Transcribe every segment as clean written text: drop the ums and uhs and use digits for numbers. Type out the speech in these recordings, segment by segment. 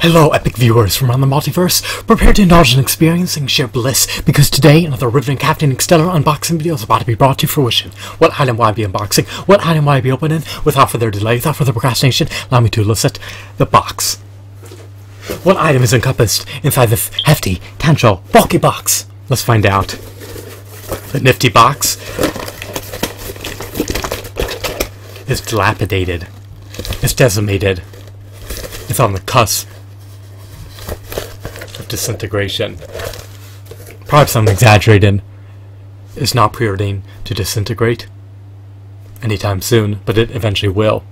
Hello, epic viewers from around the multiverse. Prepare to indulge in experiencing sheer bliss, because today another riveting captivating stellar unboxing video is about to be brought to fruition. What item will I be unboxing? What item will I be opening? Without further delay, without further procrastination, allow me to elicit the box. What item is encompassed inside this hefty, tangible, bulky box? Let's find out. The nifty box is dilapidated. It's decimated. It's on the cusp of disintegration. Perhaps I'm exaggerating. It's not preordained to disintegrate anytime soon, but it eventually will,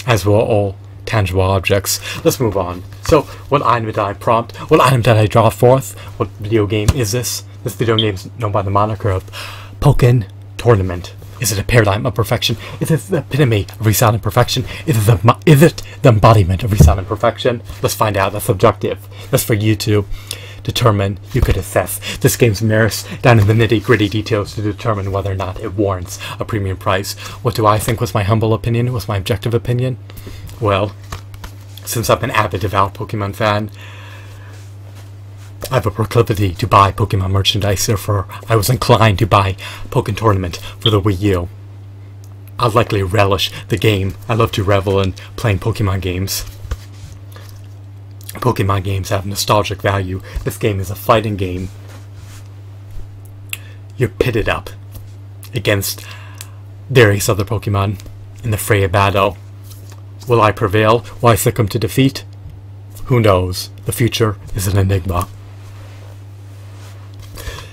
as will all tangible objects. Let's move on. So, what item did I prompt? What item did I draw forth? What video game is this? This video game is known by the moniker of Pokken Tournament. Is it a paradigm of perfection? Is it the epitome of resounding perfection? Is it the embodiment of resounding perfection? Let's find out. That's subjective. That's for you to determine. You could assess this game's merits down in the nitty-gritty details to determine whether or not it warrants a premium price. What do I think was my humble opinion? Was my objective opinion? Well, since I'm an avid, devout Pokemon fan, I have a proclivity to buy Pokemon merchandise, therefore I was inclined to buy Pokken Tournament for the Wii U. I'd likely relish the game. I love to revel in playing Pokemon games. Pokemon games have nostalgic value. This game is a fighting game. You're pitted up against various other Pokemon in the fray of battle. Will I prevail? Will I succumb to defeat? Who knows? The future is an enigma.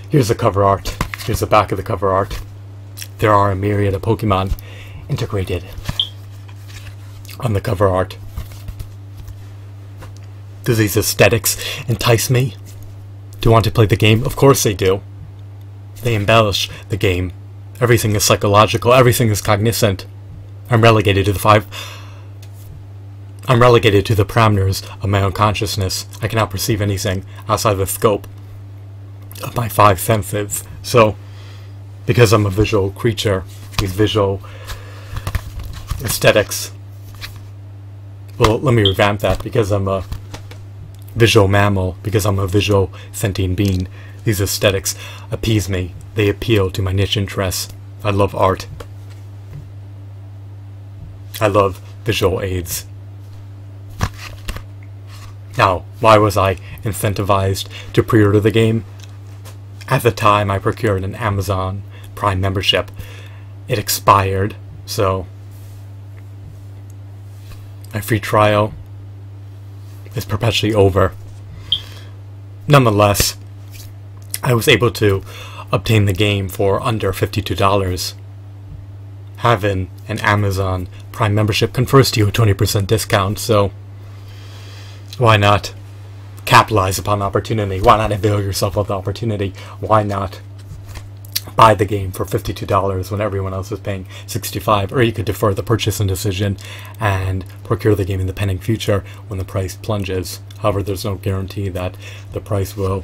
Here's the cover art. Here's the back of the cover art. There are a myriad of Pokemon integrated on the cover art. Do these aesthetics entice me to want to play the game? Of course they do. They embellish the game. Everything is psychological. Everything is cognizant. I'm relegated to the parameters of my own consciousness. I cannot perceive anything outside the scope of my five senses. So, because I'm a visual creature, these visual aesthetics, well, let me revamp that. Because I'm a visual mammal, because I'm a visual sentient being, these aesthetics appease me. They appeal to my niche interests. I love art. I love visual aids. Now, why was I incentivized to pre-order the game? At the time, I procured an Amazon Prime membership. It expired, so my free trial is perpetually over. Nonetheless, I was able to obtain the game for under $52. Having an Amazon Prime membership confers to you a 20% discount, so why not capitalize upon the opportunity? Why not avail yourself of the opportunity? Why not buy the game for $52 when everyone else is paying $65? Or you could defer the purchasing decision and procure the game in the pending future when the price plunges. However, there's no guarantee that the price will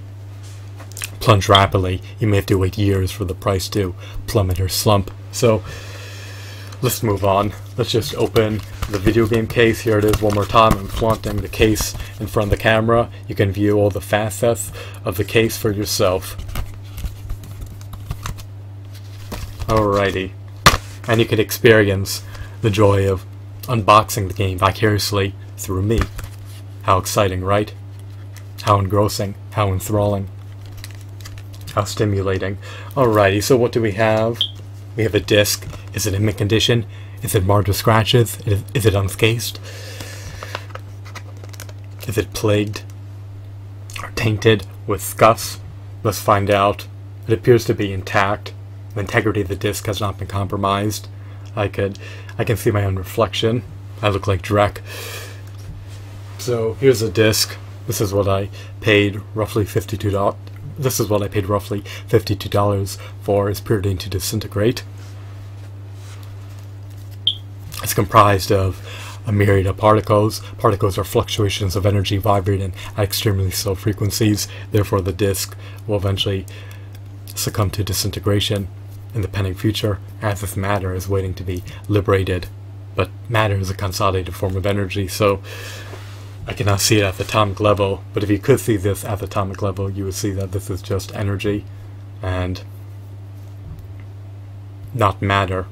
plunge rapidly. You may have to wait years for the price to plummet or slump. So let's move on. Let's just open the video game case. Here it is one more time. I'm flaunting the case in front of the camera. You can view all the facets of the case for yourself. Alrighty. And you can experience the joy of unboxing the game vicariously through me. How exciting, right? How engrossing, how enthralling, how stimulating. Alrighty, so what do we have? We have a disc. Is it in mint condition? Is it marred with scratches? Is it unscathed? Is it plagued or tainted with scuffs? Let's find out. It appears to be intact. The integrity of the disc has not been compromised. I can see my own reflection. I look like Drek. So here's the disc. This is what I paid roughly $52. This is what I paid roughly $52 for. It's preordained to disintegrate. It's comprised of a myriad of particles. Particles are fluctuations of energy vibrating at extremely slow frequencies. Therefore, the disk will eventually succumb to disintegration in the pending future, as this matter is waiting to be liberated. But matter is a consolidated form of energy, so I cannot see it at the atomic level, but if you could see this at the atomic level, you would see that this is just energy and not matter.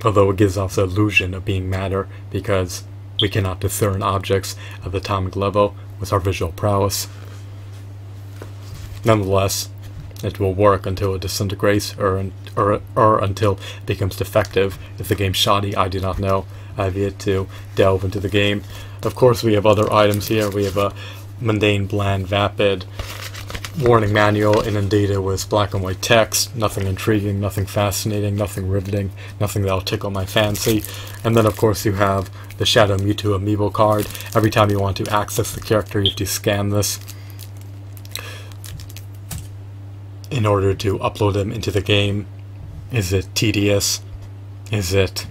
Although it gives off the illusion of being matter, because we cannot discern objects at the atomic level with our visual prowess. Nonetheless, it will work until it disintegrates, or until it becomes defective. If the game's shoddy, I do not know. I have yet to delve into the game. Of course, we have other items here. We have a mundane, bland, vapid warning manual inundated with black and white text. Nothing intriguing, nothing fascinating, nothing riveting, nothing that'll tickle my fancy. And then, of course, you have the Shadow Mewtwo amiibo card. Every time you want to access the character, you have to scan this in order to upload them into the game. Is it tedious? Is it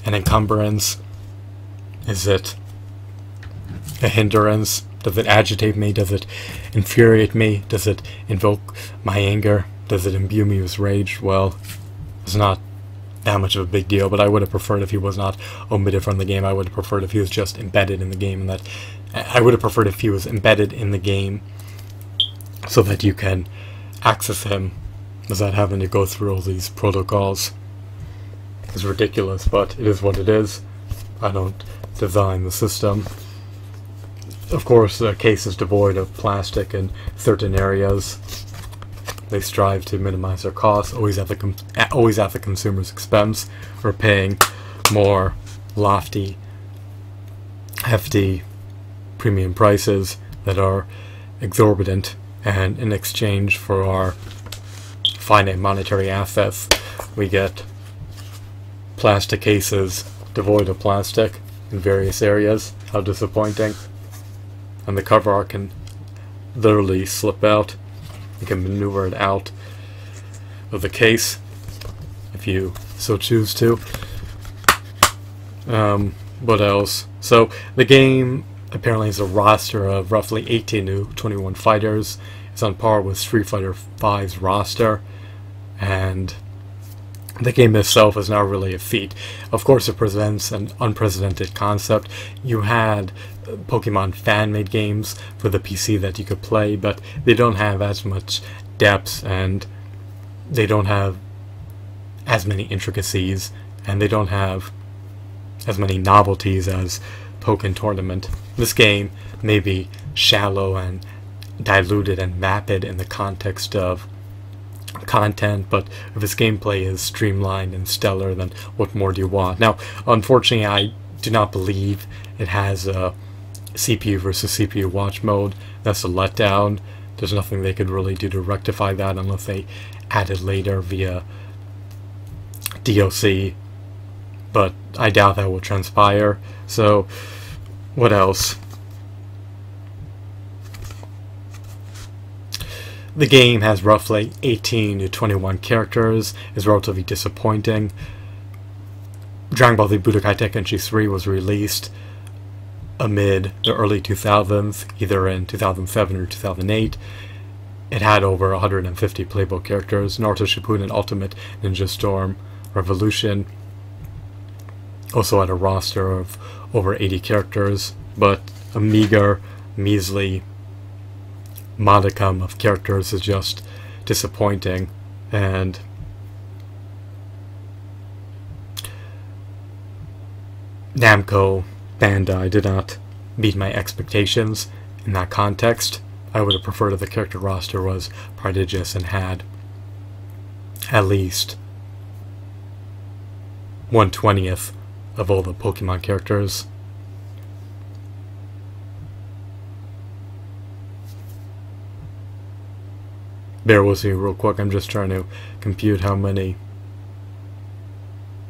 an encumbrance? Is it a hindrance? Does it agitate me? Does it infuriate me? Does it invoke my anger? Does it imbue me with rage? Well, it's not that much of a big deal, but I would have preferred if he was not omitted from the game. I would have preferred if he was just embedded in the game, and that I would have preferred if he was embedded in the game so that you can access him without having to go through all these protocols. It's ridiculous, but it is what it is. I don't design the system. Of course, the case is devoid of plastic in certain areas. They strive to minimize their costs, always at the consumer's expense. We're paying more lofty, hefty premium prices that are exorbitant, and in exchange for our finite monetary assets, we get plastic cases devoid of plastic in various areas. How disappointing. And the cover art can literally slip out. You can maneuver it out of the case if you so choose to. What else? So the game apparently has a roster of roughly 18 to 21 fighters. It's on par with Street Fighter V's roster, and the game itself is not really a feat. Of course, it presents an unprecedented concept. You had Pokemon fan-made games for the PC that you could play, but they don't have as much depth, and they don't have as many intricacies, and they don't have as many novelties as Pokken Tournament. This game may be shallow and diluted and vapid in the context of content, but if its gameplay is streamlined and stellar, then what more do you want? Now, unfortunately, I do not believe it has a CPU versus CPU watch mode. That's a letdown. There's nothing they could really do to rectify that unless they add it later via DLC, but I doubt that will transpire. So, what else? The game has roughly 18 to 21 characters, is relatively disappointing. Dragon Ball Z Budokai Tenkaichi 3 was released amid the early 2000s, either in 2007 or 2008. It had over 150 playable characters. Naruto Shippuden Ultimate Ninja Storm Revolution also had a roster of over 80 characters, but a meager, measly modicum of characters is just disappointing, and Namco Bandai did not meet my expectations in that context. I would have preferred if the character roster was prodigious and had at least 1/20th of all the Pokemon characters. Bear with me real quick, I'm just trying to compute how many...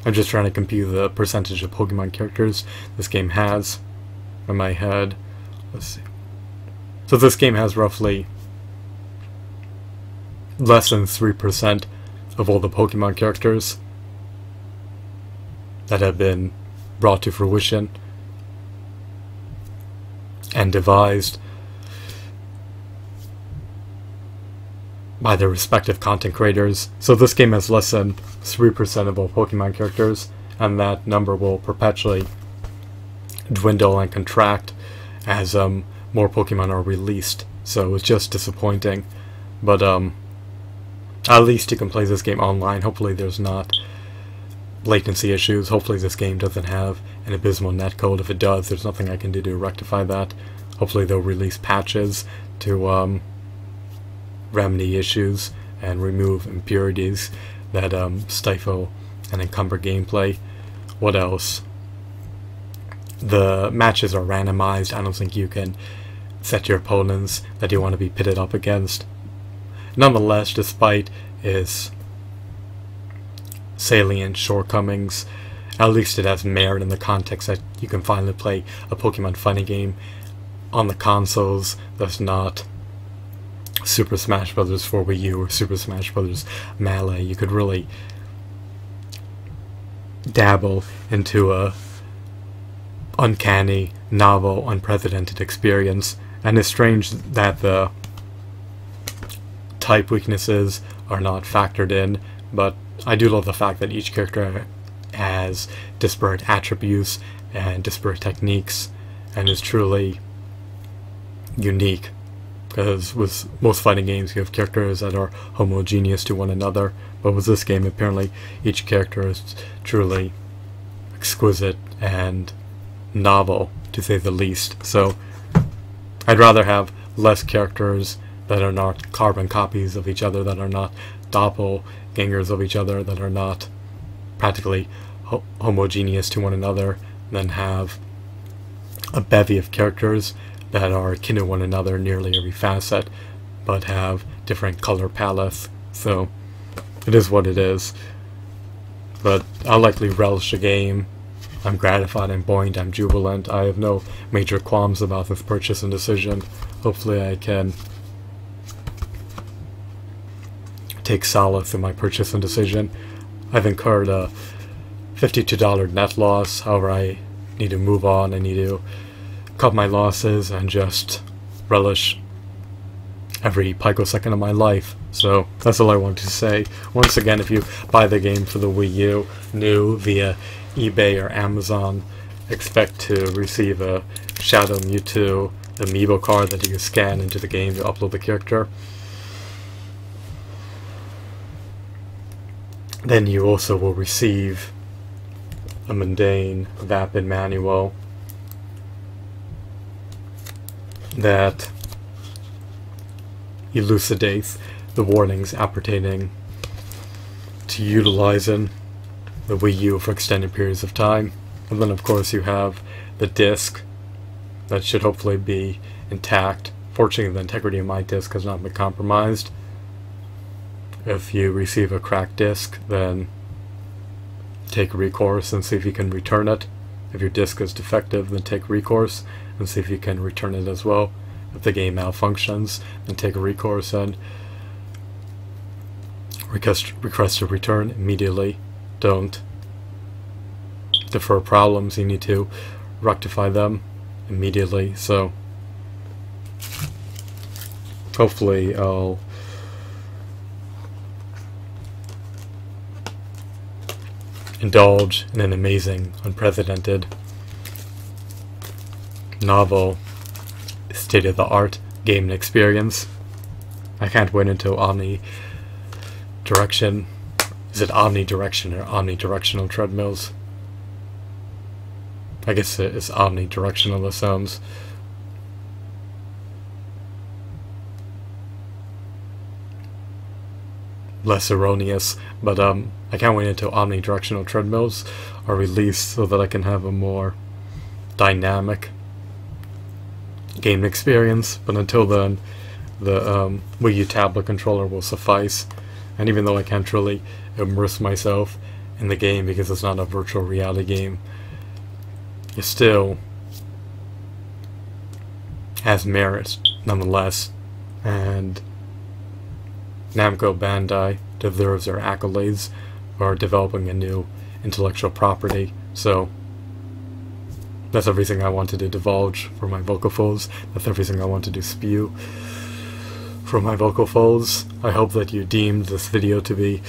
I'm just trying to compute the percentage of Pokemon characters this game has in my head. Let's see. So this game has roughly less than 3% of all the Pokemon characters that have been brought to fruition and devised by their respective content creators. So this game has less than 3% of all Pokemon characters, and that number will perpetually dwindle and contract as more Pokemon are released. So it's just disappointing. But at least you can play this game online. Hopefully there's not latency issues. Hopefully this game doesn't have an abysmal netcode. If it does, there's nothing I can do to rectify that. Hopefully they'll release patches to remedy issues and remove impurities that stifle and encumber gameplay. What else? The matches are randomized. I don't think you can set your opponents that you want to be pitted up against. Nonetheless, despite its salient shortcomings, at least it has merit in the context that you can finally play a Pokemon fighting game on the consoles that's not Super Smash Bros. For Wii U or Super Smash Bros. Melee. You could really dabble into a uncanny, novel, unprecedented experience. And it's strange that the type weaknesses are not factored in, but I do love the fact that each character has disparate attributes and disparate techniques and is truly unique, because with most fighting games you have characters that are homogeneous to one another, but with this game apparently each character is truly exquisite and novel, to say the least. So I'd rather have less characters that are not carbon copies of each other, that are not doppelgangers of each other, that are not practically homogeneous to one another, than have a bevy of characters that are akin to one another in nearly every facet, but have different color palettes. So it is what it is. But I'll likely relish the game. I'm gratified, I'm buoyant, I'm jubilant. I have no major qualms about this purchase and decision. Hopefully I can take solace in my purchase and decision. I've incurred a $52 net loss. However, I need to move on. I need to cut my losses and just relish every picosecond of my life. So that's all I wanted to say. Once again, if you buy the game for the Wii U new via eBay or Amazon, expect to receive a Shadow Mewtwo amiibo card that you can scan into the game to upload the character. Then you also will receive a mundane Vapid manual that elucidates the warnings appertaining to utilizing the Wii U for extended periods of time. And then of course you have the disc that should hopefully be intact. Fortunately, the integrity of my disc has not been compromised. If you receive a cracked disc, then take recourse and see if you can return it. If your disc is defective, then take recourse and see if you can return it as well. If the game malfunctions, then take a recourse and request a return immediately. Don't defer problems. You need to rectify them immediately. So hopefully I'll indulge in an amazing, unprecedented, novel, state-of-the-art game experience. I can't wait until omnidirection. Is it omnidirection or omnidirectional treadmills? I guess it is omnidirectional, that sounds less erroneous, but I can't wait until omnidirectional treadmills are released so that I can have a more dynamic game experience. But until then, the Wii U tablet controller will suffice. And even though I can't really immerse myself in the game because it's not a virtual reality game, it still has merit nonetheless, and Namco Bandai deserves their accolades for developing a new intellectual property. So that's everything I wanted to divulge for my vocal folds. That's everything I wanted to spew for my vocal folds. I hope that you deemed this video to be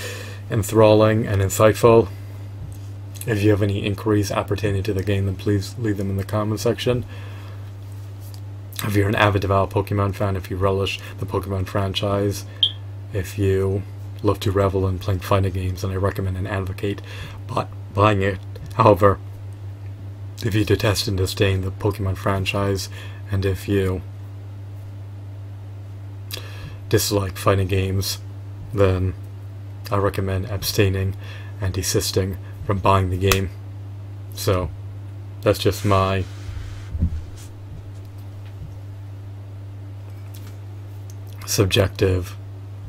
enthralling and insightful. If you have any inquiries appertaining to the game, then please leave them in the comment section. If you're an avid devout Pokemon fan, if you relish the Pokemon franchise, if you love to revel in playing fighting games, then I recommend and advocate buying it. However, if you detest and disdain the Pokemon franchise, and if you dislike fighting games, then I recommend abstaining and desisting from buying the game. So that's just my subjective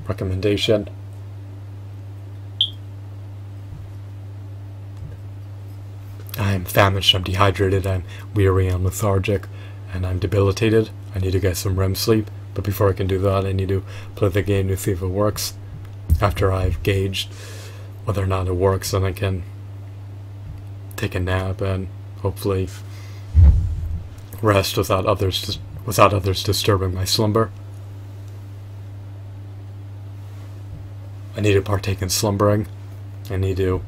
recommendation. I'm famished, I'm dehydrated, I'm weary, I'm lethargic, and I'm debilitated. I need to get some REM sleep, but before I can do that, I need to play the game to see if it works. After I've gauged whether or not it works, then I can take a nap and hopefully rest without others disturbing my slumber. I need to partake in slumbering. I need to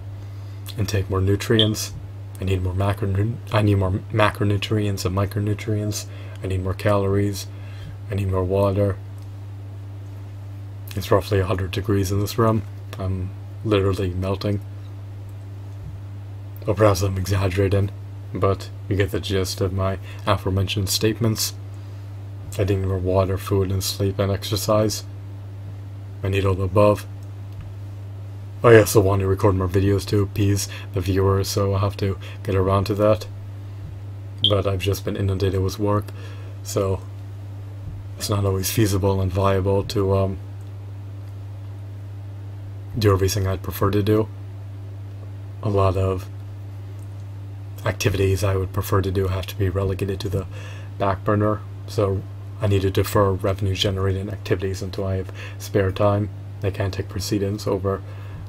intake more nutrients. I need more macronutrients and micronutrients. I need more calories. I need more water. It's roughly 100 degrees in this room. I'm literally melting. Or perhaps I'm exaggerating, but you get the gist of my aforementioned statements. I need more water, food, and sleep and exercise. I need all the above. I also want to record more videos to appease the viewers, so I'll have to get around to that. But I've just been inundated with work, so it's not always feasible and viable to do everything I'd prefer to do. A lot of activities I would prefer to do have to be relegated to the back burner, so I need to defer revenue generating activities until I have spare time. They can't take precedence over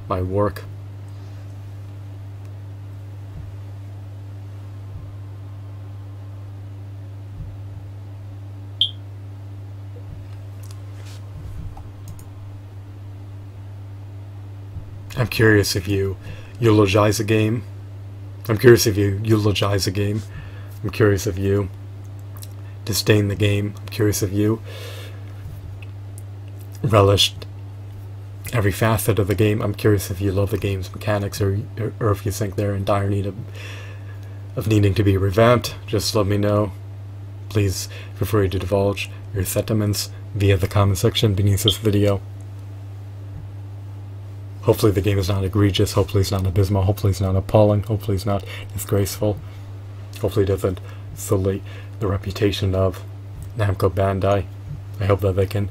my work. I'm curious if you eulogize a game. I'm curious if you eulogize a game. I'm curious if you disdain the game. I'm curious if you relished every facet of the game. I'm curious if you love the game's mechanics, or if you think they're in dire need of needing to be revamped. Just let me know. Please feel free to divulge your sentiments via the comment section beneath this video. Hopefully the game is not egregious, hopefully it's not abysmal, hopefully it's not appalling, hopefully it's not disgraceful, hopefully it doesn't sully the reputation of Namco Bandai. I hope that they can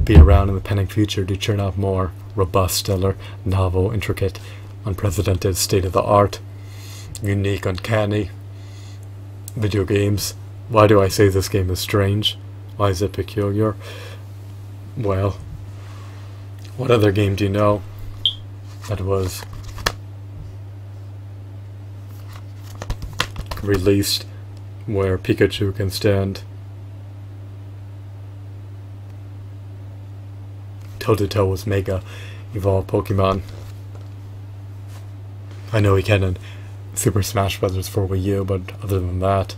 be around in the pending future to churn out more robust, stellar, novel, intricate, unprecedented, state-of-the-art, unique, uncanny video games. Why do I say this game is strange? Why is it peculiar? Well, what other game do you know that was released where Pikachu can stand toe-to-toe with Mega Evolved Pokemon? I know he can in Super Smash Bros. For Wii U, but other than that,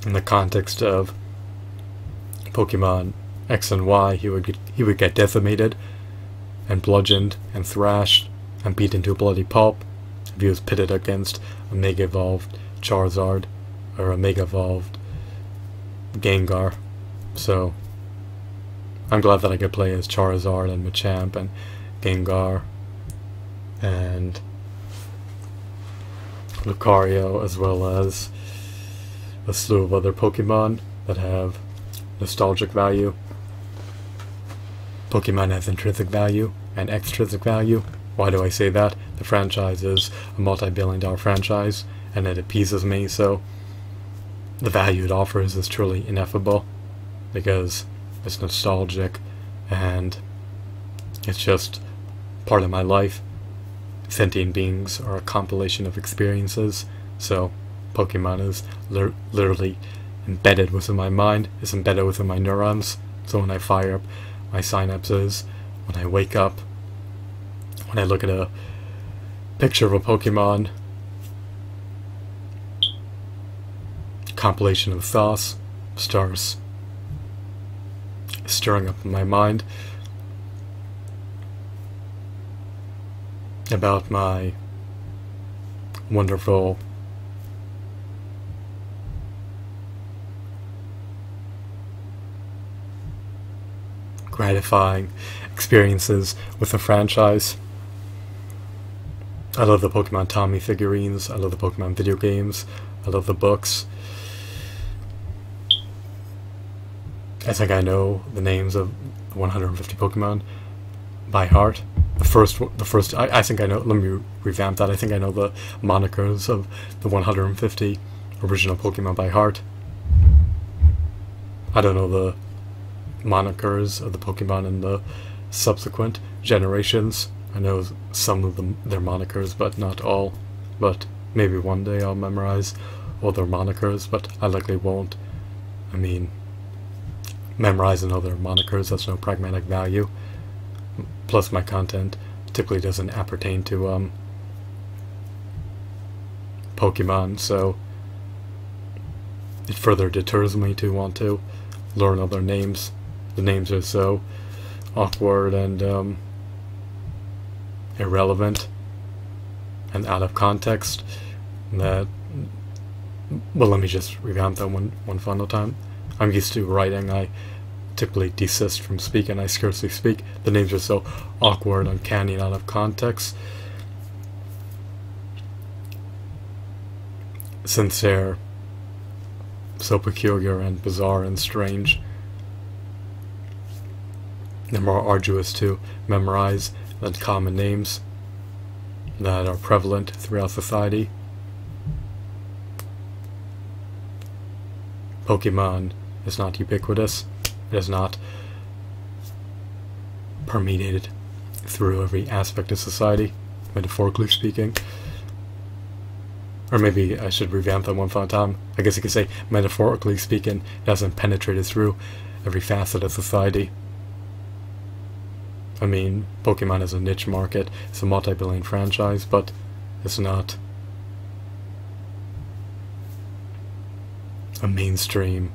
in the context of Pokemon X and Y, he would get decimated and bludgeoned and thrashed and beaten to a bloody pulp if he was pitted against a Mega Evolved Charizard or a Mega Evolved Gengar. So I'm glad that I could play as Charizard and Machamp and Gengar and Lucario, as well as a slew of other Pokemon that have nostalgic value. Pokemon has intrinsic value and extrinsic value. Why do I say that? The franchise is a multi-billion-dollar franchise, and it appeases me, so the value it offers is truly ineffable, because it's nostalgic, and it's just part of my life. Sentient beings are a compilation of experiences, so Pokemon is literally embedded within my mind, it's embedded within my neurons, so when I fire up my synapses, when I wake up, when I look at a picture of a Pokemon, compilation of thoughts starts stirring up in my mind about my wonderful gratifying experiences with the franchise. I love the Pokemon Tommy figurines, I love the Pokemon video games, I love the books. I think I know the names of 150 Pokemon by heart. The first, I think I know, let me revamp that, I think I know the monikers of the 150 original Pokemon by heart. I don't know the monikers of the Pokemon in the subsequent generations. I know some of them, their monikers, but not all. But maybe one day I'll memorize all their monikers, but I likely won't. I mean, memorizing all their monikers has no pragmatic value. Plus my content typically doesn't appertain to Pokemon, so it further deters me to want to learn all their names. The names are so awkward and irrelevant and out of context that, well, let me just revamp that one final time. I'm used to writing. I typically desist from speaking. I scarcely speak. The names are so awkward, uncanny, and out of context. Since they're so peculiar and bizarre and strange, they're more arduous to memorize than common names that are prevalent throughout society. Pokemon is not ubiquitous. It is not permeated through every aspect of society, metaphorically speaking. Or maybe I should revamp that one final time. I guess you could say, metaphorically speaking, it hasn't penetrated through every facet of society. I mean, Pokemon is a niche market, it's a multi-billion franchise, but it's not a mainstream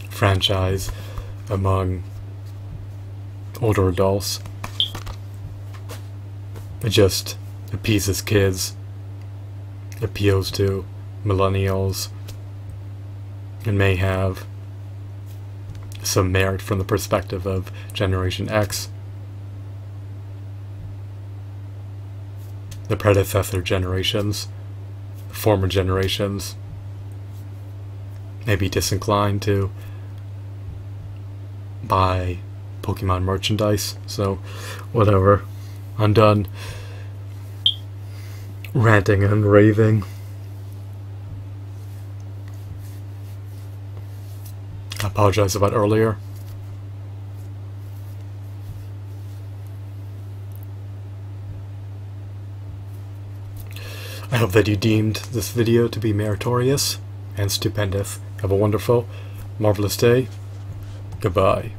franchise among older adults. It just appeases kids, appeals to millennials, and may have some merit from the perspective of Generation X. The predecessor generations, the former generations, may be disinclined to buy Pokemon merchandise, so whatever. I'm done ranting and raving. I apologize about earlier. I hope that you deemed this video to be meritorious and stupendous. Have a wonderful, marvelous day. Goodbye.